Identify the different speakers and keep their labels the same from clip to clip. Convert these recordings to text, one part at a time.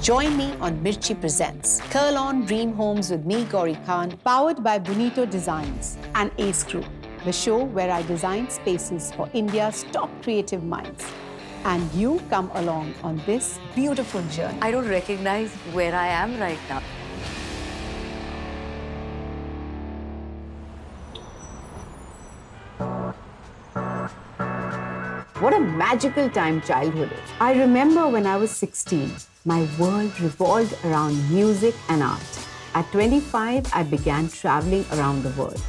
Speaker 1: Join me on Mirchi Presents. Curl on Dream Homes with me, Gauri Khan, powered by Bonito Designs and Ace Group, the show where I design spaces for India's top creative minds. And you come along on this beautiful journey.
Speaker 2: I don't recognize where I am right now.
Speaker 1: What a magical time childhood is. I remember when I was 16, my world revolved around music and art. At 25, I began traveling around the world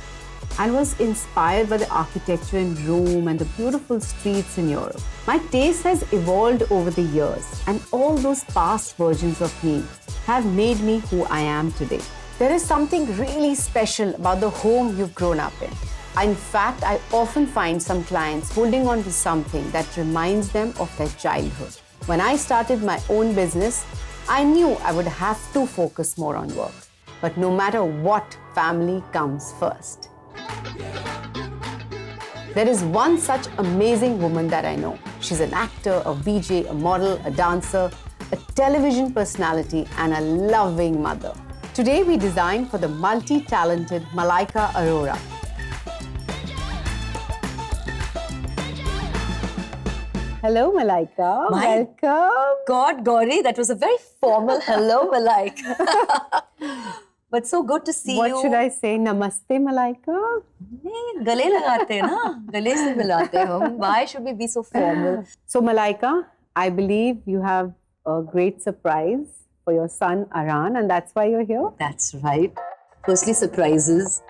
Speaker 1: and was inspired by the architecture in Rome and the beautiful streets in Europe. My taste has evolved over the years, and all those past versions of me have made me who I am today. There is something really special about the home you've grown up in. In fact, I often find some clients holding on to something that reminds them of their childhood. When I started my own business, I knew I would have to focus more on work. But no matter what, family comes first. There is one such amazing woman that I know. She's an actor, a VJ, a model, a dancer, a television personality, and a loving mother. Today, we design for the multi-talented Malaika Arora. Hello, Malaika. Welcome.
Speaker 2: God, Gauri, that was a very formal hello, Malaika. But so good to see you.
Speaker 1: What should I say? Namaste, Malaika?
Speaker 2: नहीं, गले लगाते हैं ना, गले से मिलाते हैं हम. Why should we be so formal?
Speaker 1: So, Malaika, I believe you have a great surprise for your son, Aran, and that's why you're here?
Speaker 2: That's right. Firstly, surprises.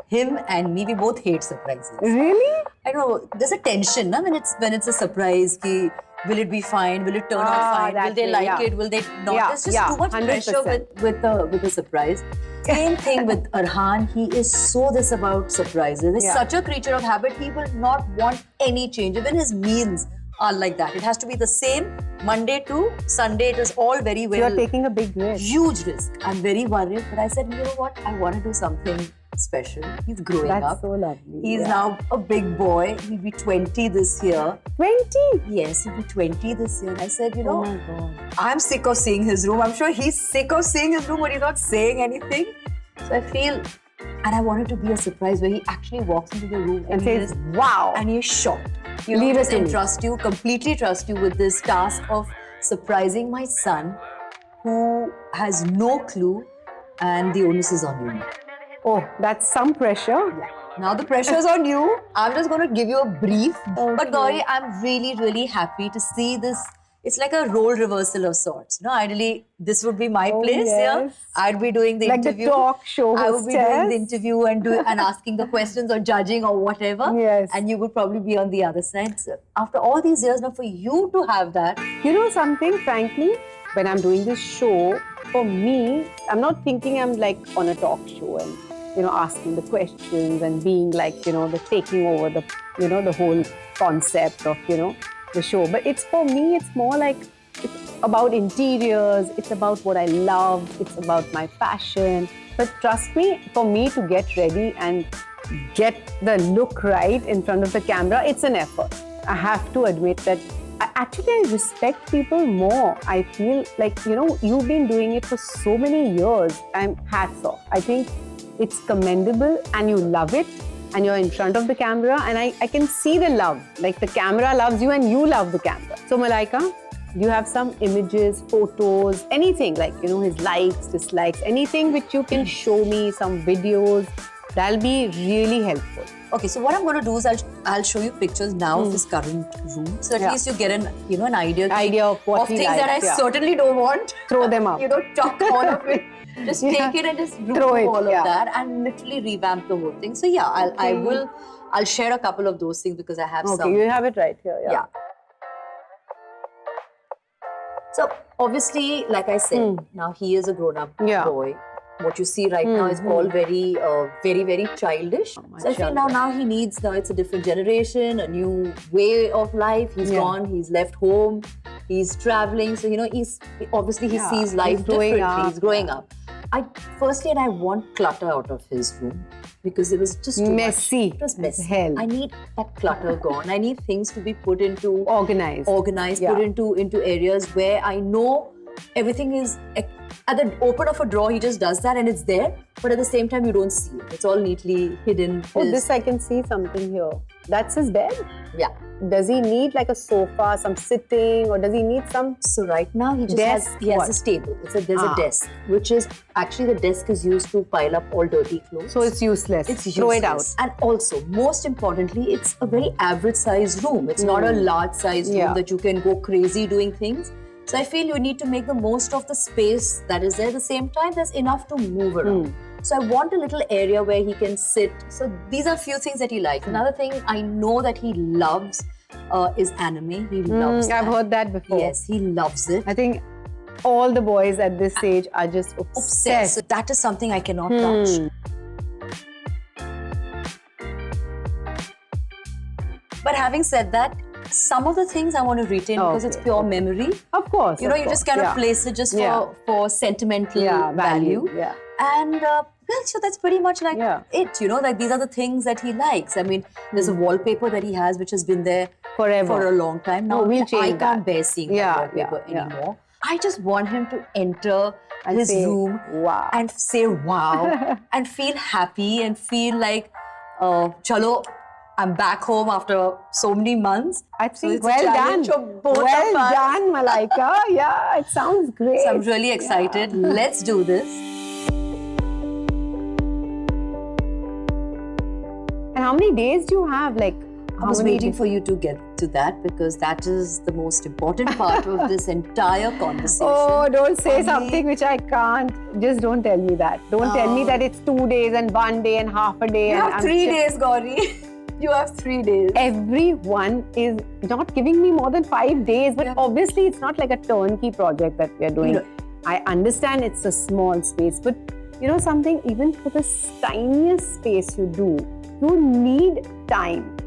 Speaker 2: Him and me, we both hate surprises.
Speaker 1: Really?
Speaker 2: I don't know, there's a tension na, when it's a surprise. Ki, will it be fine? Will it turn out fine? Will they like it? Will they not? There's just too much
Speaker 1: 100%.
Speaker 2: pressure with the surprise. Same thing with Arhan. He is so this about surprises. He's such a creature of habit. He will not want any change. Even his meals are like that. It has to be the same Monday to Sunday. It is all very well.
Speaker 1: You're taking a big risk.
Speaker 2: Huge risk. I'm very worried. But I said, you know what? I want to do something special. He's growing up.
Speaker 1: That's so lovely.
Speaker 2: He's now a big boy. He'll be 20 this year.
Speaker 1: 20?
Speaker 2: Yes, he'll be 20 this year. And I said, you know,
Speaker 1: Oh my God.
Speaker 2: I'm sick of seeing his room. I'm sure he's sick of seeing his room, but he's not saying anything. So I feel, and I want it to be a surprise where he actually walks into the room
Speaker 1: And says, wow.
Speaker 2: and he's shocked. You
Speaker 1: Leave
Speaker 2: know,
Speaker 1: it to me.
Speaker 2: trust you, completely trust you with this task of surprising my son who has no clue, and the onus is on you.
Speaker 1: Oh, that's some pressure.
Speaker 2: Now the pressure's on you. I'm just going to give you a brief.
Speaker 1: Okay.
Speaker 2: But Gauri, I'm really, really happy to see this. It's like a role reversal of sorts. No, ideally, this would be my place here.
Speaker 1: Yes.
Speaker 2: I'd be doing the
Speaker 1: Like
Speaker 2: interview.
Speaker 1: the talk show
Speaker 2: I would be doing
Speaker 1: hostess.
Speaker 2: the interview and asking the questions or judging or whatever.
Speaker 1: Yes.
Speaker 2: And you would probably be on the other side. So after all these years, now for you to have that.
Speaker 1: You know something, frankly, when I'm doing this show, for me, I'm not thinking I'm like on a talk show and, you know, asking the questions and being like, you know, the taking over the, you know, the whole concept of, you know, the show. But it's for me, it's more like, it's about interiors, it's about what I love, it's about my passion. But trust me, for me to get ready and get the look right in front of the camera, it's an effort. I have to admit that I respect people more. I feel like, you know, you've been doing it for so many years. I'm hats off. I think it's commendable and you love it and you're in front of the camera and I can see the love. Like the camera loves you and you love the camera. So Malaika, do you have some images, photos, anything like, you know, his likes, dislikes, anything which you can show me, some videos? That'll be really helpful.
Speaker 2: Okay, so what I'm going to do is I'll show you pictures now of his current room. So at least you get an idea
Speaker 1: of what he
Speaker 2: things
Speaker 1: likes,
Speaker 2: that I certainly don't want.
Speaker 1: Throw them up.
Speaker 2: You know, chuck all of it. Just take it and just
Speaker 1: Throw it,
Speaker 2: all of that and literally revamp the whole thing. So yeah, I'll share a couple of those things because I have some.
Speaker 1: Okay, you have it right here.
Speaker 2: Yeah. So obviously, like I said, now he is a grown-up boy. What you see right now is all very, very childish. So I feel now he needs, now it's a different generation, a new way of life. He's gone, he's left home, he's traveling. So, you know, he sees life differently. He's growing up. I want clutter out of his room because it was just too
Speaker 1: messy.
Speaker 2: Much. It was messy.
Speaker 1: Hell.
Speaker 2: I need that clutter gone. I need things to be put into
Speaker 1: organized,
Speaker 2: put into areas where I know everything is at the open of a drawer. He just does that and it's there. But at the same time, you don't see it. It's all neatly hidden.
Speaker 1: Oh, this I can see something here. That's his bed?
Speaker 2: Yeah.
Speaker 1: Does he need like a sofa, some sitting, or does he need some?
Speaker 2: So right now he just
Speaker 1: desk?
Speaker 2: has a table. There's a desk, which is actually the desk is used to pile up all dirty clothes.
Speaker 1: So it's useless.
Speaker 2: It's useless.
Speaker 1: Throw it out.
Speaker 2: And also, most importantly, it's a very average size room. It's not a large size room that you can go crazy doing things. So I feel you need to make the most of the space that is there. At the same time, there's enough to move around. So I want a little area where he can sit. So these are a few things that he likes. Another thing I know that he loves is anime. He loves that.
Speaker 1: I've heard that before.
Speaker 2: Yes, he loves it.
Speaker 1: I think all the boys at this age are just obsessed.
Speaker 2: So that is something I cannot touch. But having said that, some of the things I want to retain because it's pure memory.
Speaker 1: Of course.
Speaker 2: You know, you just kind of place it just for sentimental value.
Speaker 1: Yeah.
Speaker 2: And well, so that's pretty much like it, you know, like these are the things that he likes. I mean, there's a wallpaper that he has which has been there
Speaker 1: forever,
Speaker 2: for a long time now.
Speaker 1: We'll change
Speaker 2: I can't bear seeing that wallpaper anymore. I just want him to enter his room and say wow and feel happy and feel like, chalo, I'm back home after so many months.
Speaker 1: I think well done. Well done, Malaika. Yeah, it sounds great.
Speaker 2: So I'm really excited. Let's do this.
Speaker 1: And how many days do you have? Like,
Speaker 2: I was waiting for you to get to that because that is the most important part of this entire conversation.
Speaker 1: Oh, don't say something which I can't. Just don't tell me that. Don't tell me that it's 2 days and 1 day and half a day.
Speaker 2: You have 3 days, Gauri. You have 3 days.
Speaker 1: Everyone is not giving me more than 5 days, but obviously it's not like a turnkey project that we are doing. I understand it's a small space, but you know something, even for the tiniest space you do, you need time.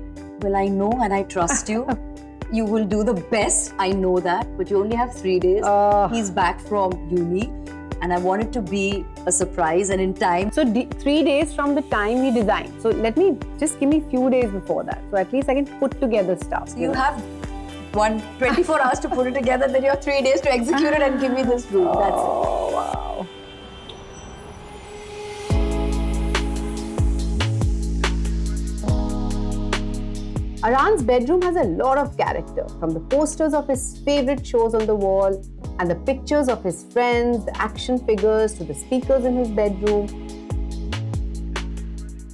Speaker 2: Well, I know and I trust you. You will do the best, I know that, but you only have 3 days. He's back from uni. And I want it to be a surprise and in time.
Speaker 1: So 3 days from the time we design. So give me a few days before that. So at least I can put together stuff.
Speaker 2: So you have 24 hours to put it together, then you have 3 days to execute it and give me this room. That's it.
Speaker 1: Oh, wow. Arhan's bedroom has a lot of character, from the posters of his favorite shows on the wall and the pictures of his friends, the action figures, to the speakers in his bedroom.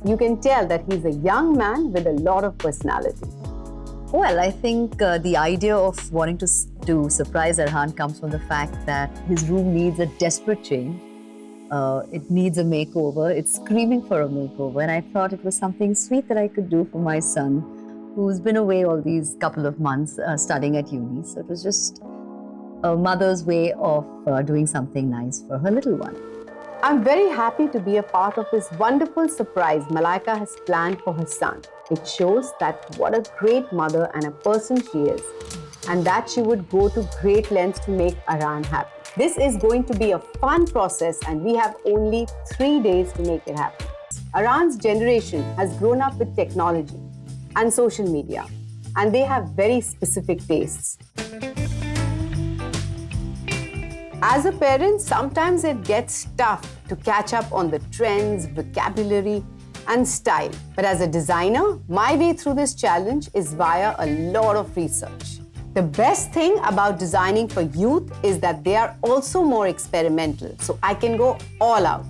Speaker 1: You can tell that he's a young man with a lot of personality.
Speaker 2: Well, I think the idea of wanting to surprise Arhan comes from the fact that his room needs a desperate change. It needs a makeover. It's screaming for a makeover. And I thought it was something sweet that I could do for my son, who's been away all these couple of months studying at uni. So it was just a mother's way of doing something nice for her little one.
Speaker 1: I'm very happy to be a part of this wonderful surprise Malaika has planned for her son. It shows that what a great mother and a person she is, and that she would go to great lengths to make Arhan happy. This is going to be a fun process and we have only 3 days to make it happen. Arhan's generation has grown up with technology and social media, and they have very specific tastes. As a parent, sometimes it gets tough to catch up on the trends, vocabulary, and style. But as a designer, my way through this challenge is via a lot of research. The best thing about designing for youth is that they are also more experimental, so I can go all out.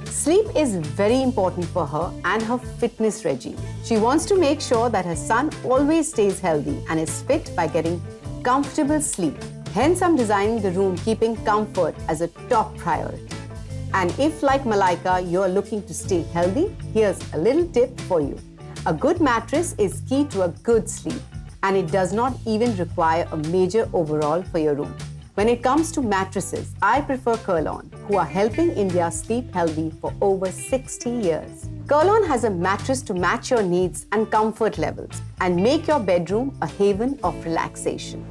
Speaker 1: Sleep is very important for her and her fitness regime. She wants to make sure that her son always stays healthy and is fit by getting comfortable sleep. Hence, I'm designing the room keeping comfort as a top priority. And if, like Malaika, you're looking to stay healthy, here's a little tip for you. A good mattress is key to a good sleep, and it does not even require a major overhaul for your room. When it comes to mattresses, I prefer Kurlon, who are helping India sleep healthy for over 60 years. Kurlon has a mattress to match your needs and comfort levels and make your bedroom a haven of relaxation.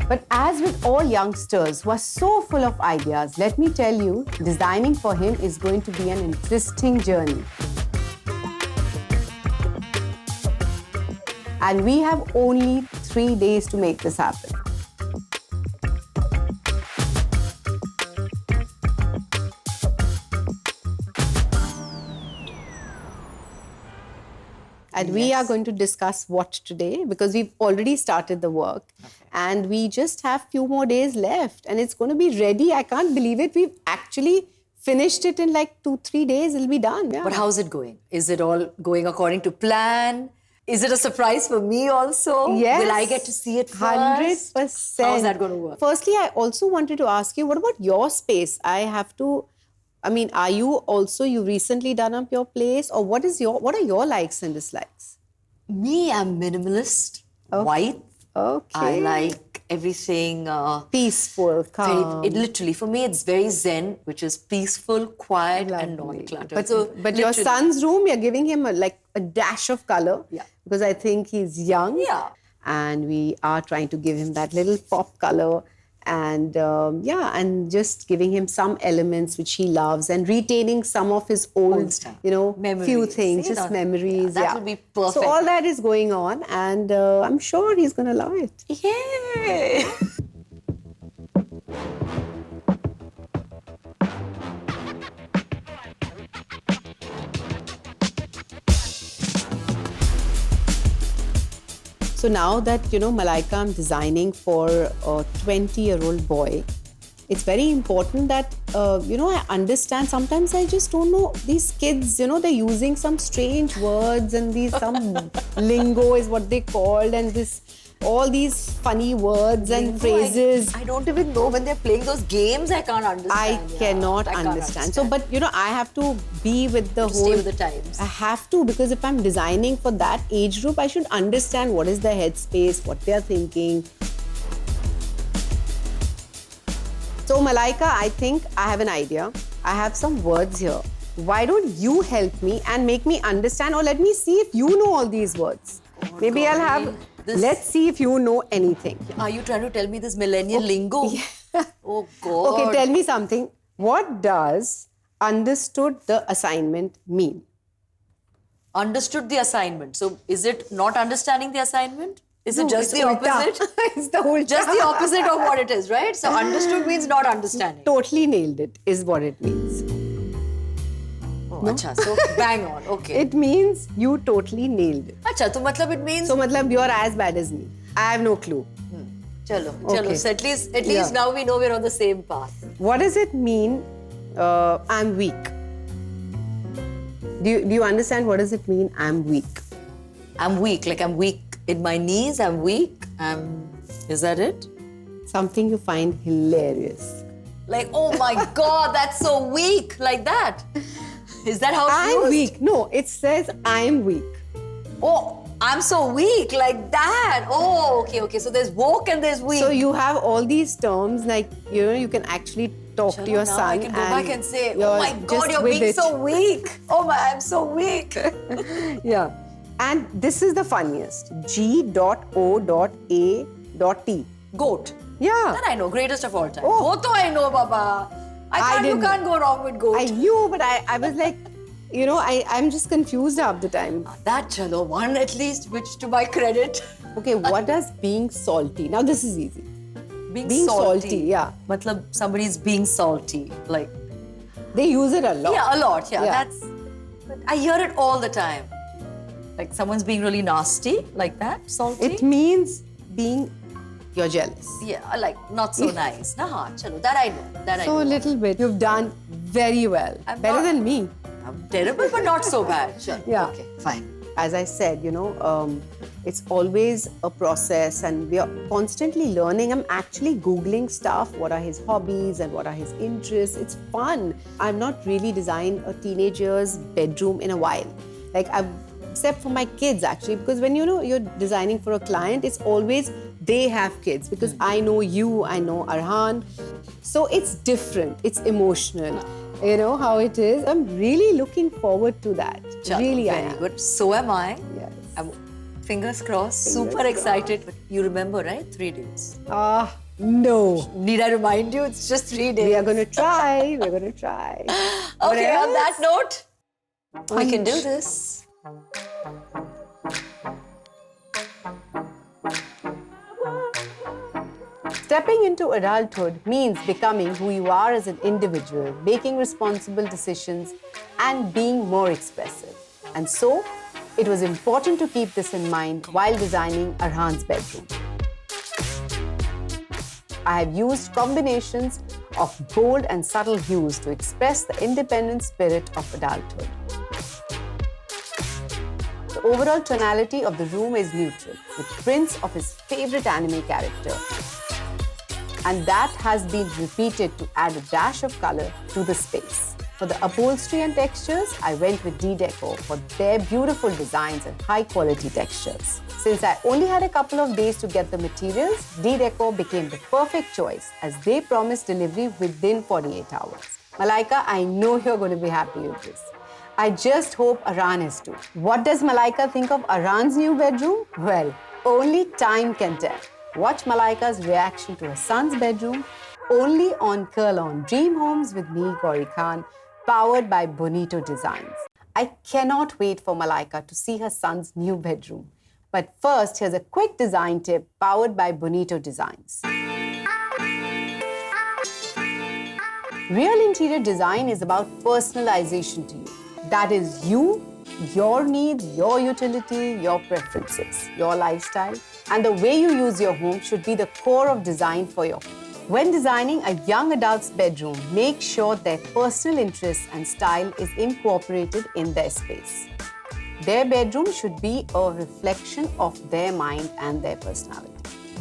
Speaker 1: But as with all youngsters who are so full of ideas, let me tell you, designing for him is going to be an interesting journey. And we have only 3 days to make this happen. And we are going to discuss what today, because we've already started the work. And we just have few more days left and it's going to be ready. I can't believe it. We've actually finished it in like 2-3 days. It'll be done. Yeah.
Speaker 2: But how's it going? Is it all going according to plan? Is it a surprise for me also?
Speaker 1: Yes.
Speaker 2: Will I get to see it first?
Speaker 1: 100%.
Speaker 2: How's that going to work?
Speaker 1: Firstly, I also wanted to ask you, what about your space? Are you recently done up your place, or what are your likes and dislikes?
Speaker 2: Me, I'm minimalist, white.
Speaker 1: Okay.
Speaker 2: I like everything
Speaker 1: peaceful, calm.
Speaker 2: Literally, for me, it's very zen, which is peaceful, quiet, and non-cluttered.
Speaker 1: But your son's room, you're giving him a dash of color.
Speaker 2: Yeah.
Speaker 1: Because I think he's young.
Speaker 2: Yeah.
Speaker 1: And we are trying to give him that little pop color. And and just giving him some elements which he loves and retaining some of his old
Speaker 2: memories.
Speaker 1: Few things, just memories.
Speaker 2: That would be perfect.
Speaker 1: So all that is going on, and I'm sure he's going to love it.
Speaker 2: Yay!
Speaker 1: So now that, Malaika, I'm designing for a 20-year-old boy, it's very important that, I understand. Sometimes I just don't know. These kids, they're using some strange words and some lingo is what they called, and all these funny words and phrases.
Speaker 2: I don't even know when they're playing those games. I can't understand.
Speaker 1: I cannot understand. So, but I have to be with the
Speaker 2: stay with the times.
Speaker 1: I have to, because if I'm designing for that age group, I should understand what is their headspace, what they're thinking. So, Malaika, I think I have an idea. I have some words here. Why don't you help me and make me understand, or let me see if you know all these words. Maybe I'll have... Let's see if you know anything.
Speaker 2: Are you trying to tell me this millennial lingo? Yeah. Oh, God.
Speaker 1: Okay, tell me something. What does understood the assignment mean?
Speaker 2: Understood the assignment. So, is it not understanding the assignment? Is it just the opposite?
Speaker 1: It's the whole
Speaker 2: just the opposite of what it is, right? So, understood means not understanding.
Speaker 1: Totally nailed it, is what it means.
Speaker 2: Acha, so bang on, okay.
Speaker 1: It means you totally nailed it.
Speaker 2: Acha, so matlab it means...
Speaker 1: So matlab you're as bad as me. I have no clue.
Speaker 2: Chalo. So at least now we know we're on the same path.
Speaker 1: What does it mean, I'm weak? Do you understand what does it mean, I'm weak?
Speaker 2: I'm weak, like I'm weak in my knees, I'm weak, is that it?
Speaker 1: Something you find hilarious.
Speaker 2: Like, oh my God, that's so weak, like that. Is that how it's
Speaker 1: I'm
Speaker 2: used?
Speaker 1: weak. No, it says I'm weak.
Speaker 2: Oh, I'm so weak, like that. Oh, okay. So there's woke and there's weak.
Speaker 1: So you have all these terms, like, you can actually talk to your son.
Speaker 2: I can go back and say, oh my God, you're being so weak. Oh my, I'm so weak.
Speaker 1: Yeah. And this is the funniest. G.O.A.T.
Speaker 2: Goat.
Speaker 1: Yeah.
Speaker 2: That I know, greatest of all time.
Speaker 1: Oh.
Speaker 2: Goat I know, Baba. You can't go wrong with goat.
Speaker 1: I knew, but I was like, I'm just confused half the time.
Speaker 2: That chalo, one at least, which to my credit.
Speaker 1: Okay, what does being salty? Now this is easy.
Speaker 2: Being salty,
Speaker 1: yeah.
Speaker 2: Matlab somebody's being salty, like.
Speaker 1: They use it a lot.
Speaker 2: Yeah, a lot, yeah. I hear it all the time. Like someone's being really nasty, like that, salty.
Speaker 1: It means you're jealous.
Speaker 2: Yeah, like not so nice. Nah, chalo, that I know.
Speaker 1: So a little bit. You've done very well. Better than me.
Speaker 2: I'm terrible, but not so bad. Sure.
Speaker 1: Yeah.
Speaker 2: Okay, fine.
Speaker 1: As I said, it's always a process and we are constantly learning. I'm actually Googling stuff. What are his hobbies and what are his interests? It's fun. I've not really designed a teenager's bedroom in a while. Except for my kids actually, because when you're designing for a client, it's always they have kids, because I know you, I know Arhan. So it's different, it's emotional. You know how it is. I'm really looking forward to that.
Speaker 2: Chalo,
Speaker 1: really, I am.
Speaker 2: Very good. So am I.
Speaker 1: Yes.
Speaker 2: I'm, fingers crossed, super excited. But you remember, right? 3 days.
Speaker 1: No.
Speaker 2: Need I remind you? It's just 3 days.
Speaker 1: We are going to try. We're going to try.
Speaker 2: Okay, on that note, we can do this.
Speaker 1: Stepping into adulthood means becoming who you are as an individual, making responsible decisions, and being more expressive. And so, it was important to keep this in mind while designing Arhan's bedroom. I have used combinations of bold and subtle hues to express the independent spirit of adulthood. The overall tonality of the room is neutral, with prints of his favorite anime character. And that has been repeated to add a dash of color to the space. For the upholstery and textures, I went with D-Deco for their beautiful designs and high-quality textures. Since I only had a couple of days to get the materials, D-Deco became the perfect choice as they promised delivery within 48 hours. Malaika, I know you're going to be happy with this. I just hope Arhan is too. What does Malaika think of Arhan's new bedroom? Well, only time can tell. Watch Malaika's reaction to her son's bedroom only on Kurl-On Dream Homes with me, Gauri Khan, powered by Bonito Designs. I cannot wait for Malaika to see her son's new bedroom. But first, here's a quick design tip powered by Bonito Designs. Real interior design is about personalization to you. That is you, your needs, your utility, your preferences, your lifestyle, and the way you use your home should be the core of design for your home. When designing a young adult's bedroom, make sure their personal interests and style is incorporated in their space. Their bedroom should be a reflection of their mind and their personality.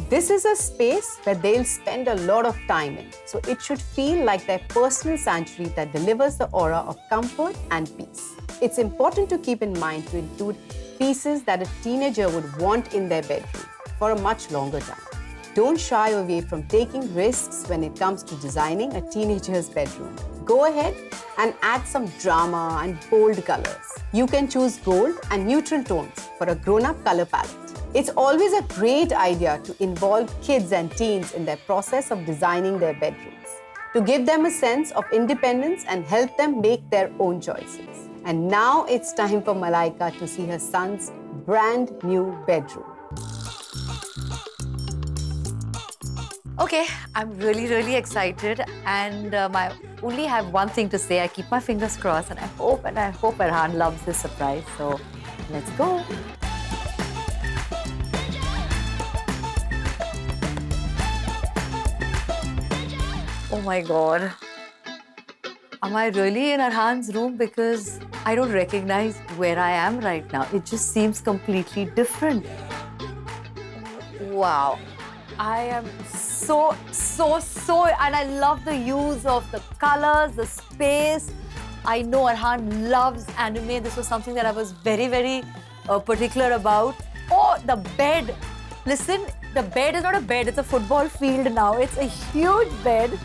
Speaker 1: This is a space where they'll spend a lot of time in, so it should feel like their personal sanctuary that delivers the aura of comfort and peace. It's important to keep in mind to include pieces that a teenager would want in their bedroom for a much longer time. Don't shy away from taking risks when it comes to designing a teenager's bedroom. Go ahead and add some drama and bold colors. You can choose gold and neutral tones for a grown-up color palette. It's always a great idea to involve kids and teens in their process of designing their bedrooms, to give them a sense of independence and help them make their own choices. And now it's time for Malaika to see her son's brand new bedroom.
Speaker 3: Okay, I'm really excited, and I only have one thing to say. I keep my fingers crossed, and I hope Arhan loves this surprise. So let's go. Oh my God. Am I really in Arhan's room? Because I don't recognize where I am right now. It just seems completely different. Wow. I am so, and I love the use of the colors, the space. I know Arhan loves anime. This was something that I was very particular about. Oh, the bed. Listen, the bed is not a bed, it's a football field now. It's a huge bed.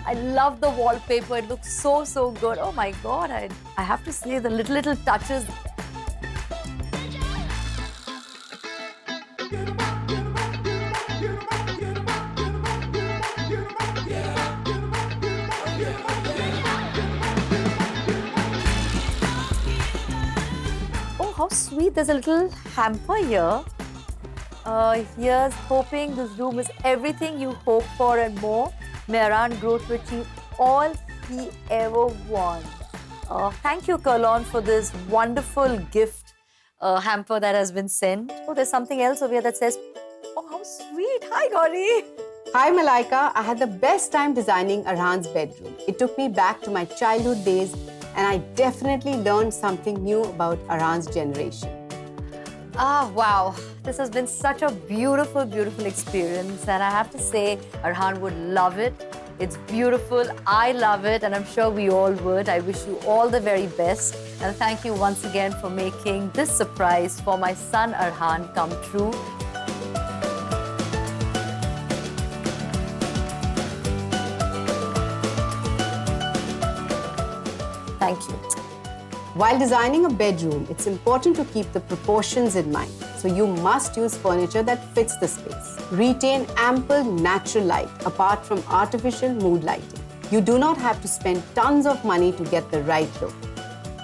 Speaker 3: I love the wallpaper. It looks so good. Oh my God, I have to say the little touches. How sweet, there's a little hamper here. Here's hoping this room is everything you hope for and more. May Arhan grow to achieve all he ever wants. Thank you, Kurl-On, for this wonderful gift hamper that has been sent. Oh, there's something else over here that says, oh, how sweet. Hi, Gauri.
Speaker 1: Hi, Malaika. I had the best time designing Arhan's bedroom. It took me back to my childhood days, and I definitely learned something new about Arhan's generation.
Speaker 3: Wow. This has been such a beautiful experience. And I have to say, Arhan would love it. It's beautiful. I love it. And I'm sure we all would. I wish you all the very best. And thank you once again for making this surprise for my son, Arhan, come true. Thank you.
Speaker 1: While designing a bedroom, it's important to keep the proportions in mind. So you must use furniture that fits the space. Retain ample natural light apart from artificial mood lighting. You do not have to spend tons of money to get the right look.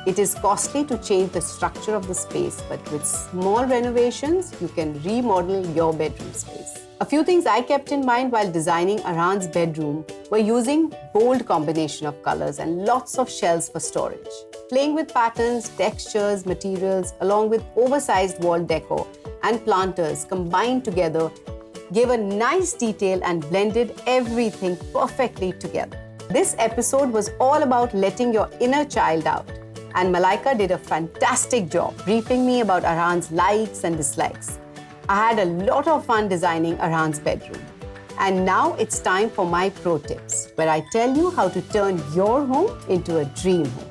Speaker 1: It is costly to change the structure of the space, but with small renovations, you can remodel your bedroom space. A few things I kept in mind while designing Arhan's bedroom were using bold combination of colors and lots of shelves for storage. Playing with patterns, textures, materials, along with oversized wall decor and planters combined together gave a nice detail and blended everything perfectly together. This episode was all about letting your inner child out, and Malaika did a fantastic job briefing me about Arhan's likes and dislikes. I had a lot of fun designing Arhan's bedroom. And now it's time for my pro tips, where I tell you how to turn your home into a dream home.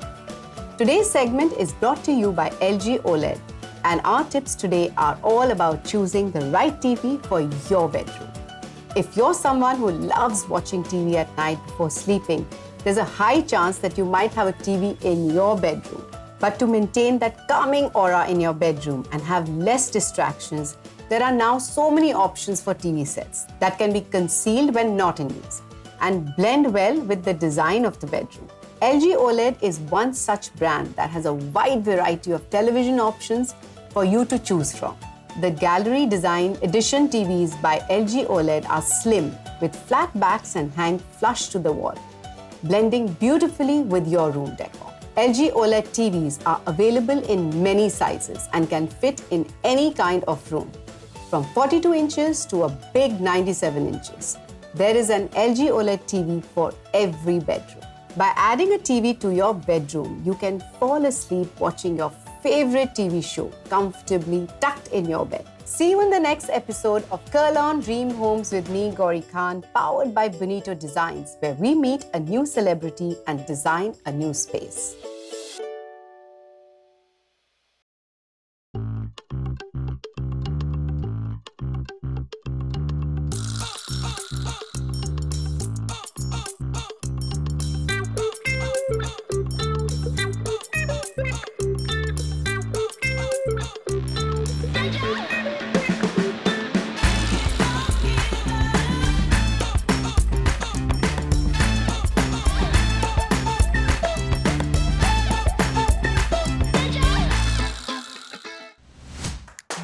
Speaker 1: Today's segment is brought to you by LG OLED, and our tips today are all about choosing the right TV for your bedroom. If you're someone who loves watching TV at night before sleeping, there's a high chance that you might have a TV in your bedroom. But to maintain that calming aura in your bedroom and have less distractions, there are now so many options for TV sets that can be concealed when not in use and blend well with the design of the bedroom. LG OLED is one such brand that has a wide variety of television options for you to choose from. The Gallery Design Edition TVs by LG OLED are slim with flat backs and hang flush to the wall, blending beautifully with your room decor. LG OLED TVs are available in many sizes and can fit in any kind of room, from 42 inches to a big 97 inches. There is an LG OLED TV for every bedroom. By adding a TV to your bedroom, you can fall asleep watching your favorite TV show comfortably tucked in your bed. See you in the next episode of Kurl-On Dream Homes with me, Gauri Khan, powered by Bonito Designs, where we meet a new celebrity and design a new space.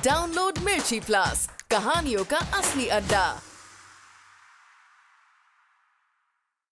Speaker 4: Download मिर्ची plus, कहानियों का असली अड्डा।